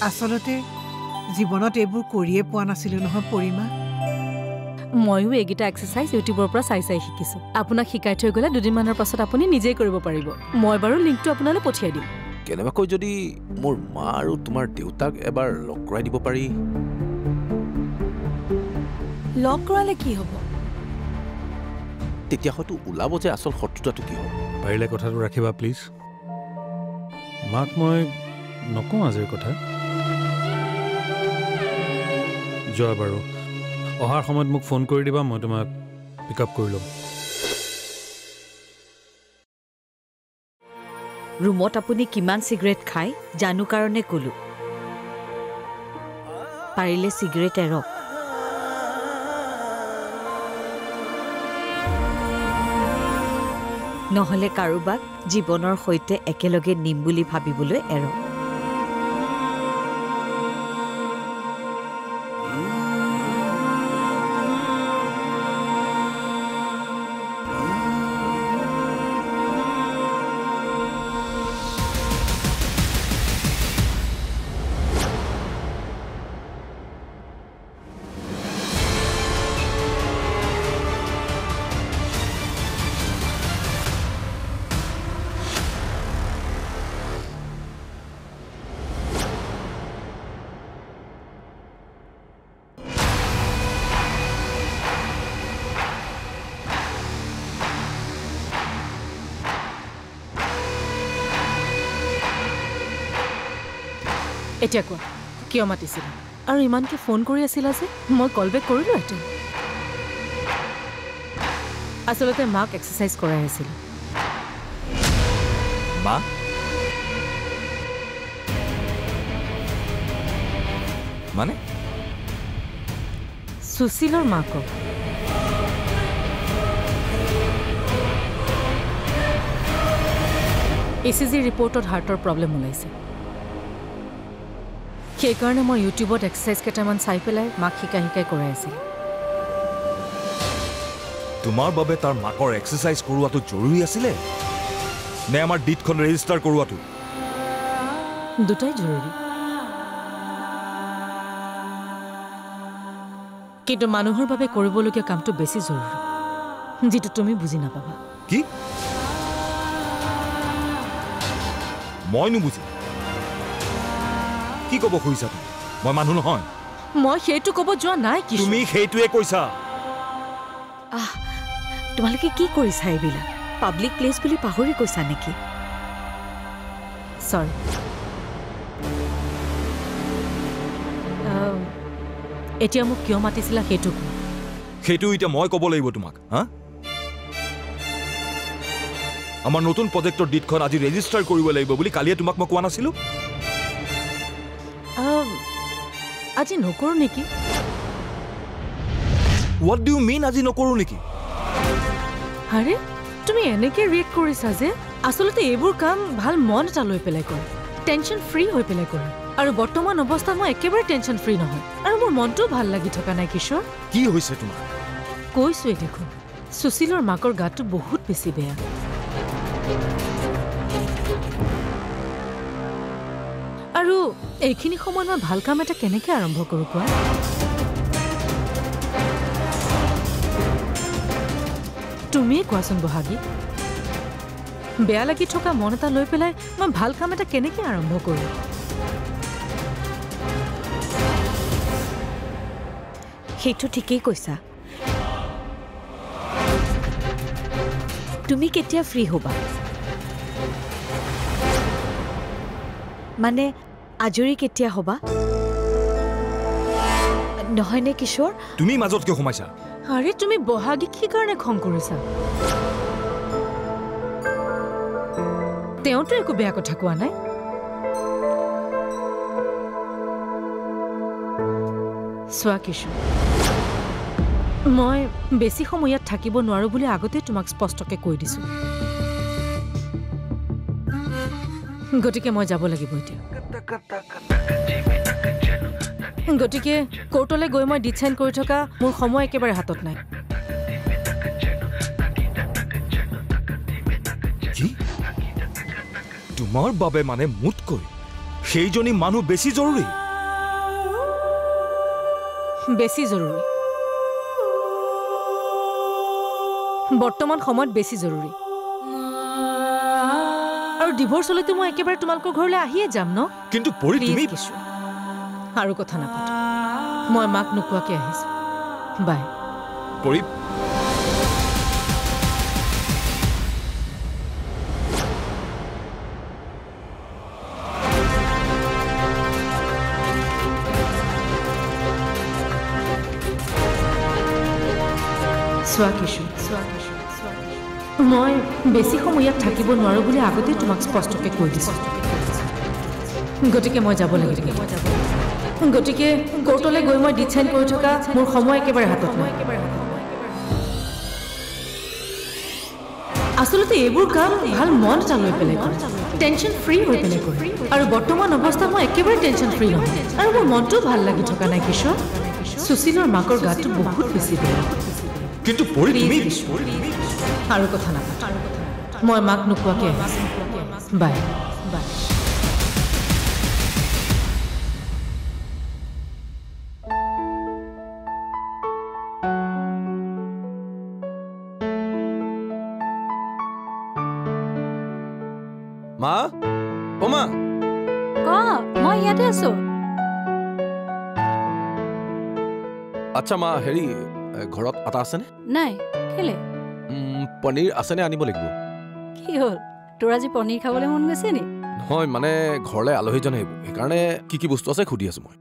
আচলতে জীৱনত এইবোৰ কৰিয়ে পোৱা নাছিলো নহয় পৰিমা। ময়ো এইকেইটা এক্সাৰচাইজ ইউটিউবৰ পৰা চাই শিকিছোঁ। আপোনাক শিকাই থৈ গ'লে দুদিনমানৰ পাছত আপুনি নিজেই কৰিব পাৰিব। মই বাৰু লিংকটো আপোনালৈ পঠিয়াই দিম। কেনেবাকৈ যদি মোৰ মা আৰু তোমাৰ দেউতাক এবাৰ লগ কৰাই দিব পাৰি। লগ কৰালে কি হ'ব? তেতিয়া হয়তো ওলাব যে আচল শত্ৰুতাটো কি হ'ল। পাৰিলে কথাটো ৰাখিবা প্লিজ। মাক মই নকওঁ আজিৰ কথা। যোৱা বাৰু অহাৰ সময়ত মোক ফোন কৰি দিবা, মই তোমাক পিক আপ কৰি ল'ম। ৰুমত আপুনি কিমান চিগাৰেট খায় জানো কাৰণে ক'লো। পাৰিলে চিগাৰেট এৰক। নহ'লে কাৰোবাক জীৱনৰ সৈতে একেলগে নিম বুলি ভাবিবলৈ এৰক। এতিয়া কোৱা, কিয় মাতিছিলা আৰু ইমানকৈ ফোন কৰি আছিলা যে? মই কল বেক কৰিলোঁ এতিয়া। আচলতে মাক এক্সাৰচাইজ কৰাই আছিলোঁ। মা? মানে? সুশীলৰ মাকক। ECG ৰিপৰ্টত হাৰ্টৰ প্ৰব্লেম ওলাইছে। সেইকাৰণে মই ইউটিউবত এক্সাৰচাইজ কেইটামান চাই পেলাই মাক শিকাই কৰাই আছিলোঁ। তোমাৰ বাবে তাৰ মাকৰ এক্সাৰচাইজ কৰোৱাটো জৰুৰী আছিলে নে আমাৰ ডিটখন ৰেজিষ্টাৰ কৰোৱাটো? দুটাই জৰুৰী। কিন্তু মানুহৰ বাবে কৰিবলগীয়া কামটো বেছি জৰুৰী, যিটো তুমি বুজি নাপাবা। কি? মই নুবুজি কি ক'ব খুজিছা তুমি? মই মানুহ নহয়। মই সেইটো ক'ব যোৱা নাই। কি তুমি সেইটোৱে কৈছা? তোমালোকে কি কৰিছা এইবিলাক? পাব্লিক প্লেচ বুলি পাহৰি কৈছা নেকি? চৰি। এতিয়া মোক কিয় মাতিছিলা সেইটো কোৱা। সেইটো এতিয়া মই ক'ব লাগিব তোমাক? হা, আমাৰ নতুন প্ৰজেক্টৰ ডিটখন আজি ৰেজিষ্টাৰ কৰিব লাগিব বুলি কালিয়ে তোমাক মই কোৱা নাছিলোঁ? আজি নকৰোঁ নেকি? হোৱাট ডু ইউ মিন আজি নকৰোঁ নেকি? আৰে তুমি এনেকৈ ৰিয়েক্ট কৰিছা যে আচলতে এইবোৰ কাম ভাল মন এটা লৈ পেলাই কৰে, টেনশ্যন ফ্ৰী হৈ পেলাই কৰে। আৰু বৰ্তমান অৱস্থাত মই একেবাৰে টেনশ্যন ফ্ৰী নহয়, আৰু মোৰ মনটোও ভাল লাগি থকা নাই। কিশোৰ, কি হৈছে তোমাৰ? কৈছোৱে দেখোন, সুশীলৰ মাকৰ গাটো বহুত বেছি বেয়া। আৰু এইখিনি সময়ত মই ভাল কাম এটা কেনেকৈ আৰম্ভ কৰোঁ কোৱা? তুমিয়ে কোৱাচোন বহাগী, বেয়া লাগি থকা মন এটা লৈ পেলাই মই ভাল কাম এটা কেনেকৈ আৰম্ভ কৰোঁ? সেইটো ঠিকেই কৈছা। তুমি কেতিয়া ফ্ৰী হ'বা? মানে আজৰি কেতিয়া হ'বা? নহয়নে কিশোৰ? তুমি মাজত কিয় সোমাইছা? আৰে তুমি বহাগীক কি কাৰণে খং কৰিছা? তেওঁতো একো বেয়া কথা কোৱা নাই। চোৱা কিশোৰ, মই বেছি সময় ইয়াত থাকিব নোৱাৰো বুলি আগতে তোমাক স্পষ্টকৈ কৈ দিছোঁ। গতিকে মই যাব লাগিব এতিয়া। গতিকে কোৰ্টলৈ গৈ মই ডিচাইন কৰি থকা মোৰ সময় একেবাৰে হাতত নাই। কি? তোমাৰ বাবে মানে মোতকৈ সেইজনী মানুহ বেছি জৰুৰী বেছি জৰুৰী বৰ্তমান সময়ত বেছি জৰুৰী আৰু ডিভোৰ্চ হ'লেতো মই একেবাৰে তোমালোকৰ ঘৰলৈ আহিয়ে যাম ন কিন্তু পৰি তুমি কিছু আৰু কথা নাপাতো মই মাক নোকোৱাকৈ আহিছো বাই পৰি চোৱা কিশোৰ মই বেছি সময় ইয়াত থাকিব নোৱাৰোঁ বুলি আগতেই তোমাক স্পষ্টকৈ কৈ দিছোঁ গতিকে মই যাব লাগিব গতিকে কোৰ্টলৈ গৈ মই ডিচাইড কৰি থকা মোৰ সময় একেবাৰে হাতত নাই আচলতে এইবোৰ কাম ভাল মন এটা লৈ পেলাই কৰে টেনশ্যন ফ্ৰী হৈ পেলাই কৰে আৰু বৰ্তমান অৱস্থাত মই একেবাৰে টেনশ্যন ফ্ৰী নহয় আৰু মোৰ মনটোও ভাল লাগি থকা নাই কিশোৰ সুশীলৰ মাকৰ গাটো বহুত বেছি বেয়া কিন্তু পৰি তুমি আৰু কথা নাপাতো মই মাক নোকোৱাকৈ আহিছোঁ বাই বাই মা অ মা মই ইয়াতে আছো আচ্ছা মা হেৰি ঘৰত আটা আছেনে নাই কেলে পনীৰ আছেনে আনিব লাগিব কি হ'ল তোৰ আজি পনীৰ খাবলৈ মন গৈছে নি নহয় মানে ঘৰলৈ আলহীজন আহিব সেইকাৰণে কি বস্তু আছে সুধি আছো মই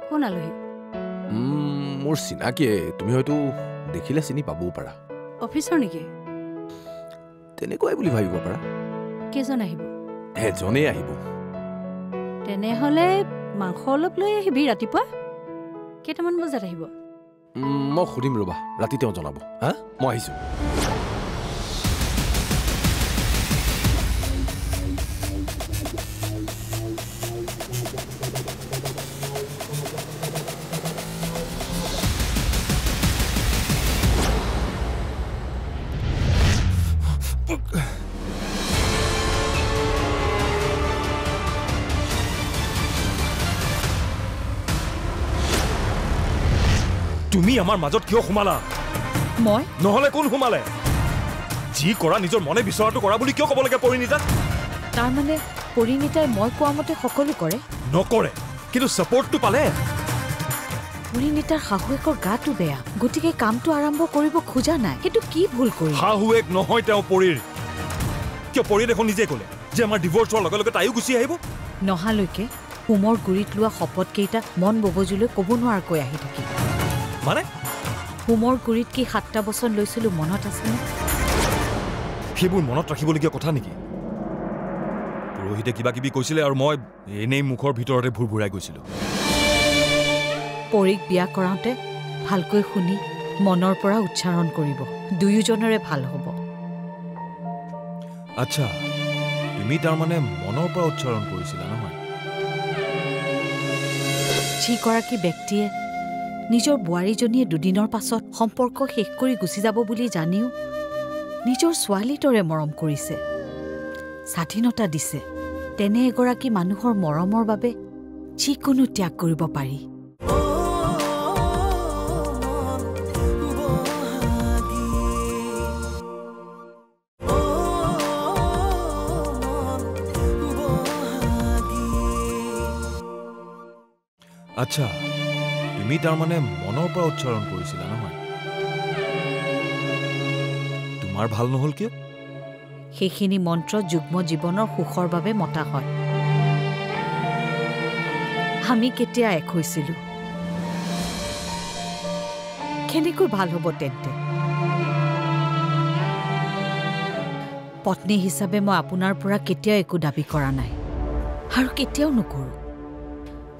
কোন আলহী মোৰ চিনাকিয়ে তুমি হয়তো দেখিলে চিনি পাবও পাৰা অফিচৰ নেকি তেনেকুৱাই বুলি ভাবিব পাৰা কেইজন আহিব এজনেই আহিব তেনেহ'লে মাংস অলপ লৈ আহিবি ৰাতিপুৱা কেইটামান বজাত আহিব মই সুধিম ৰ'বা ৰাতি তেওঁ জনাব হা মই আহিছোঁ তুমি আমাৰ মাজত কিয় সোমালা মই নহলে কোন সোমালে যি কৰা নিজৰ মনে বিচৰাটো কৰা বুলি কিয় ক'ব লাগে পৰিণীতাক তাৰমানে পৰিণীতাই মই কোৱা মতে সকলো কৰে নকৰে কিন্তু ছাপৰ্টটো পালে পৰিণীতাৰ শাহুৱেকৰ গাটো বেয়া গতিকে কামটো আৰম্ভ কৰিব খোজা নাই সেইটো কি ভুল কৰিল শাহুৱেক নহয় তেওঁ পৰিৰ কিয় পৰি দেখোন নিজে ক'লে যে আমাৰ ডিভোৰ্চ হোৱাৰ লগে লগে তাইও গুচি আহিব নহালৈকে হোমৰ গুৰিত লোৱা শপতকেইটা মন ববজুলৈ ক'ব নোৱাৰাকৈ আহি থাকিল মানে হোমৰ গুৰিত কি 7টা বছৰ লৈছিলোঁ মনত আছেনে সেইবোৰ মনত ৰাখিবলগীয়া কথা নেকি পুৰোহিতে কিবা কিবি কৈছিলে আৰু মই এনেই মুখৰ ভিতৰতে ভুৰভুৰাই গৈছিলোঁ পৰিক বিয়া কৰাওঁতে ভালকৈ শুনি মনৰ পৰা উচ্চাৰণ কৰিব দুয়োজনৰে ভাল হ'ব আচ্ছা তুমি তাৰমানে মনৰ পৰা উচ্চাৰণ কৰিছিলা নহয় যিগৰাকী ব্যক্তিয়ে নিজৰ বোৱাৰীজনীয়ে দুদিনৰ পাছত সম্পৰ্ক শেষ কৰি গুচি যাব বুলি জানিও নিজৰ ছোৱালীৰ দৰে মৰম কৰিছে স্বাধীনতা দিছে তেনে এগৰাকী মানুহৰ মৰমৰ বাবে যিকোনো ত্যাগ কৰিব পাৰি আচ্ছা তুমি তাৰমানে মনৰ পৰা উচ্চাৰণ কৰিছিলা নহয় তোমাৰ ভাল নহ'ল কিয় সেইখিনি মন্ত্ৰ যুগ্ম জীৱনৰ সুখৰ বাবে মতা হয় আমি কেতিয়া এক হৈছিলোঁ কেনেকৈ ভাল হ'ব তেন্তে পত্নী হিচাপে মই আপোনাৰ পৰা কেতিয়াও একো দাবী কৰা নাই আৰু কেতিয়াও নকৰোঁ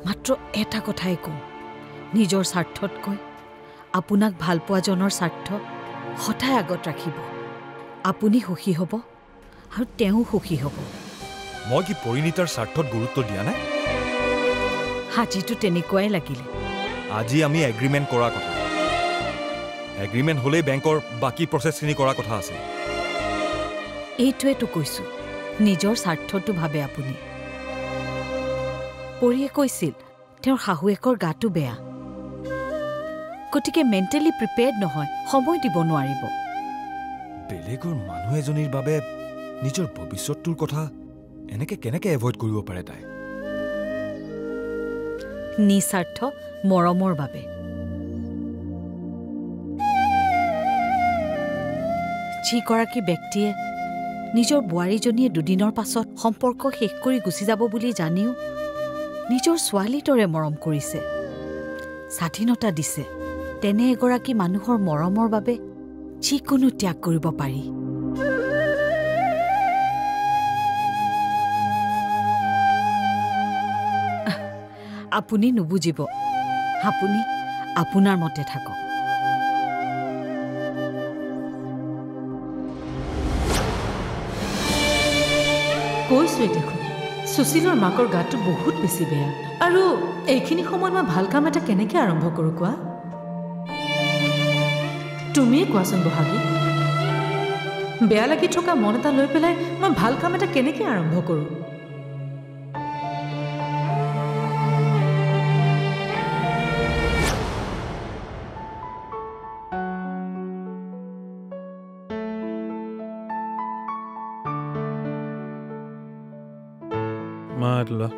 মাত্ৰ এটা কথাই কওঁ নিজৰ স্বাৰ্থতকৈ আপোনাক ভালপোৱাজনৰ স্বাৰ্থ সদায় আগত ৰাখিব আপুনি সুখী হ'ব আৰু তেওঁ সুখী হ'ব মই কি পৰিণীতাৰ স্বাৰ্থত গুৰুত্ব দিয়া নাই আজিতো তেনেকুৱাই লাগিলে আজি আমি এগ্ৰিমেণ্ট কৰাৰ কথা এগ্ৰিমেণ্ট হ'লেই বেংকৰ বাকী প্ৰচেছখিনি কৰাৰ কথা আছে এইটোৱেতো কৈছোঁ নিজৰ স্বাৰ্থটো ভাবে আপুনি পৰিয়ে কৈছিল তেওঁৰ শাহুৱেকৰ গাটো বেয়া, গতিকে মেণ্টেলি প্ৰিপেয়াৰ্ড নহয়, সময় দিব নোৱাৰিব। বেলেগৰ মানুহ এজনীৰ বাবে নিজৰ ভৱিষ্যতটোৰ কথা এনেকে কেনেকে এভইড কৰিব পাৰে তাই? নিস্বাৰ্থ মৰমৰ বাবে। যিগৰাকী ব্যক্তিয়ে নিজৰ বোৱাৰীজনীয়ে দুদিনৰ পাছত সম্পৰ্ক শেষ কৰি গুচি যাব বুলি জানিও নিজৰ ছোৱালীৰ দৰে মৰম কৰিছে, স্বাধীনতা দিছে, তেনে এগৰাকী মানুহৰ মৰমৰ বাবে যিকোনো ত্যাগ কৰিব পাৰি। আপুনি নুবুজিব, আপুনি আপোনাৰ মতে থাকক। কৈছোৱে দেখোন সুশীলৰ মাকৰ গাটো বহুত বেছি বেয়া, আৰু এইখিনি সময়ত মই ভাল কাম এটা কেনেকৈ আৰম্ভ কৰোঁ কোৱা? তুমিয়ে কোৱাচোন বহাগী, বেয়া লাগি থকা মন এটা লৈ পেলাই মই ভাল কাম এটা কেনেকৈ আৰম্ভ কৰোঁ? মা লোৱা।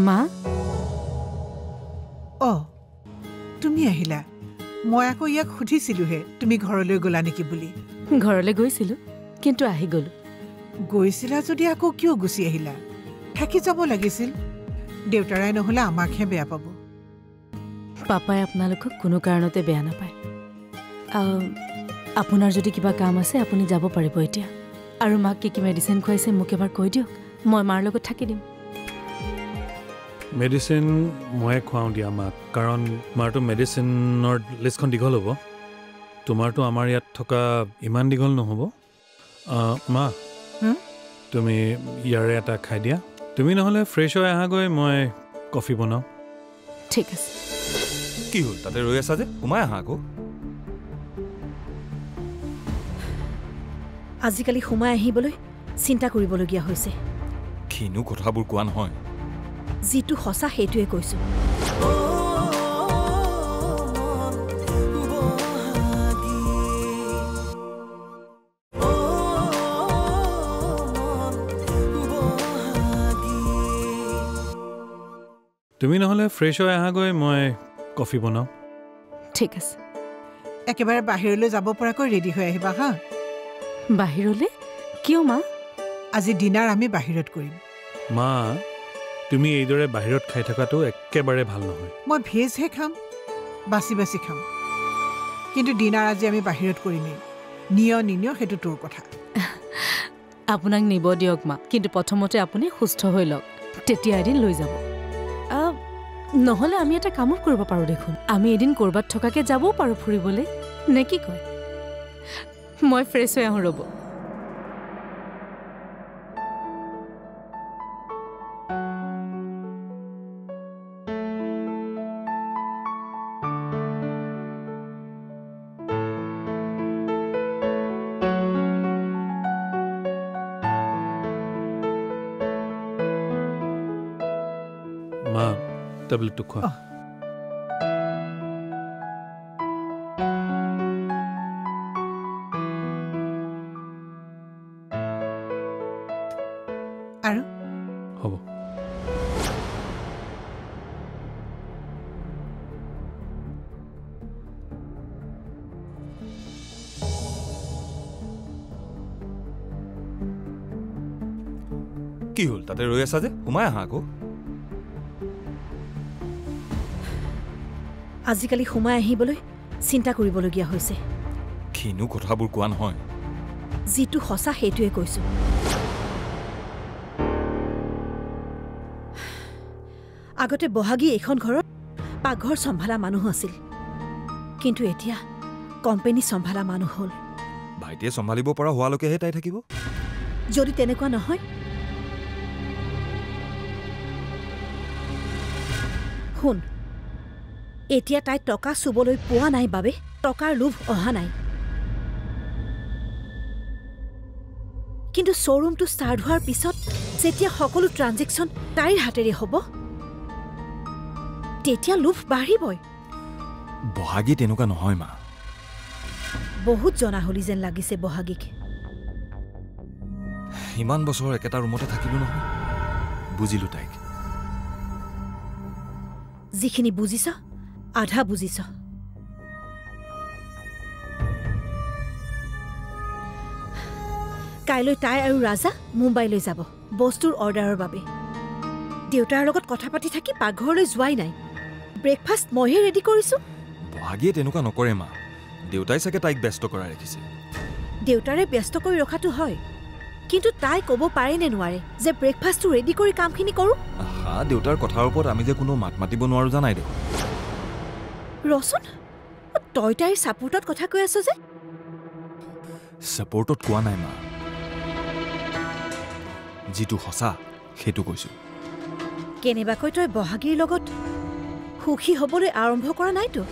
মা, তুমি আহিলা? মই আকৌ ইয়াক সুধিছিলোহে তুমি ঘৰলৈ গ'লা নেকি বুলি। ঘৰলৈ গৈছিলোঁ, কিন্তু আহি গ'লো। গৈছিলা যদি আকৌ কিয় গুচি আহিলা? থাকি যাব লাগিছিল। দেউতাৰাই নহ'লে আমাকহে বেয়া পাব। পাপাই আপোনালোকক কোনো কাৰণতে বেয়া নাপায়। আপোনাৰ যদি কিবা কাম আছে আপুনি যাব পাৰিব এতিয়া। আৰু মাক কি কি মেডিচিন খুৱাইছে মোক এবাৰ কৈ দিয়ক, মই মাৰ লগত থাকি দিম। মেডিচিন ময়ে খুৱাওঁ দিয়া মাক, কাৰণ মাৰতো মেডিচিনৰ লিষ্টখন দীঘল হ'ব, তোমাৰতো আমাৰ ইয়াত থকা ইমান দীঘল নহ'ব। মা, তুমি ইয়াৰে এটা খাই দিয়া। তুমি নহ'লে ফ্ৰেছ হৈ আহাগৈ, মই কফি বনাওঁ। ঠিক আছে। কি হ'ল, তাতে ৰৈ আছা যে? সোমাই আহা আকৌ। আজিকালি সোমাই আহিবলৈ চিন্তা কৰিবলগীয়া হৈছে। কিনো কথাবোৰ কোৱা নহয়, যিটো সঁচা সেইটোৱে কৈছোঁ। তুমি নহ'লে ফ্ৰেছ হৈ আহাগৈ, মই কফি বনাওঁ। ঠিক আছে। একেবাৰে বাহিৰলৈ যাব পৰাকৈ ৰেডি হৈ আহিবা হা। বাহিৰলৈ? কিয় মা? আজি ডিনাৰ আমি বাহিৰত কৰিম। মা, তুমি এইদৰে বাহিৰত খাই থকাটো একেবাৰে ভাল নহয়। মই ভেজহে খাম, বাছি বাছি খাম, কিন্তু ডিনাৰ আজি আমি বাহিৰত কৰিমেই। নিয় নিনিয় সেইটো তোৰ কথা। আপোনাক নিব দিয়ক মা, কিন্তু প্ৰথমতে আপুনি সুস্থ হৈ লওক, তেতিয়া এদিন লৈ যাব। নহ'লে আমি এটা কামো কৰিব পাৰোঁ দেখোন, আমি এদিন ক'ৰবাত থকাকৈ যাবও পাৰোঁ ফুৰিবলৈ, নে কি কয়? মই ফ্ৰেছ হৈ আহোঁ ৰ'ব। মা, টেবলেটটো খোৱা। আৰু হ'ব। কি হ'ল, তাতে ৰৈ আছা যে? সোমাই আহা আকৌ। আজিকালি সোমাই আহিবলৈ চিন্তা কৰিবলগীয়া হৈছে। কিনো কথাবোৰ কোৱা নহয়, যিটো সঁচা সেইটোৱে কৈছোঁ। আগতে বহাগী এইখন ঘৰত পাকঘৰ চম্ভালা মানুহ আছিল, কিন্তু এতিয়া কোম্পানী চম্ভালা মানুহ হ'ল। ভাইটিয়ে চম্ভালিব পৰা হোৱালৈকেহে তাই থাকিব। যদি তেনেকুৱা নহয়, শুন, এতিয়া তাই টকা চুবলৈ পোৱা নাই বাবে টকাৰ লোভ অহা নাই, কিন্তু শ্ব'ৰুমটো ষ্টাৰ্ট হোৱাৰ পিছত যেতিয়া সকলো ট্ৰানজেকশ্যন তাইৰ হাতেৰে হ'ব, তেতিয়া লোভ বাঢ়িবই। বহাগী তেনেকুৱা নহয় মা। বহুত জনা হলি যেন লাগিছে বহাগীক। ইমান বছৰ একেটা ৰুমতে থাকিলো নহয়, বুজিলো তাইক। যিখিনি বুজিছ আধা বুজিছ। কাইলৈ তাই আৰু ৰাজা মুম্বাইলৈ যাব বস্তুৰ অৰ্ডাৰৰ বাবে। দেউতাৰ লগত কথা পাতি থাকি পাকঘৰলৈ যোৱাই নাই। ব্ৰেকফাষ্ট মইহে ৰেডি কৰিছোঁ। বহাগীয়ে তেনেকুৱা নকৰে মা, দেউতাই চাগে তাইক ব্যস্ত কৰাই ৰাখিছে। দেউতাৰে ব্যস্ত কৰি ৰখাটো হয়, কিন্তু তাই ক'ব পাৰে নে নোৱাৰে যে ব্ৰেকফাষ্টটো ৰেডি কৰি কামখিনি কৰোঁ? আহা, দেউতাৰ কথাৰ ওপৰত আমি যে কোনো মাত মাতিব নোৱাৰো জানাই দেখোন। ৰচোন, তই তাইৰ ছাপোৰ্টত কথা কৈ আছ যে? ছাপোৰ্টত কোৱা নাই মা, যিটো সঁচা সেইটো কৈছোঁ। কেনেবাকৈ তই বহাগীৰ লগত সুখী হ'বলৈ আৰম্ভ কৰা নাইতো?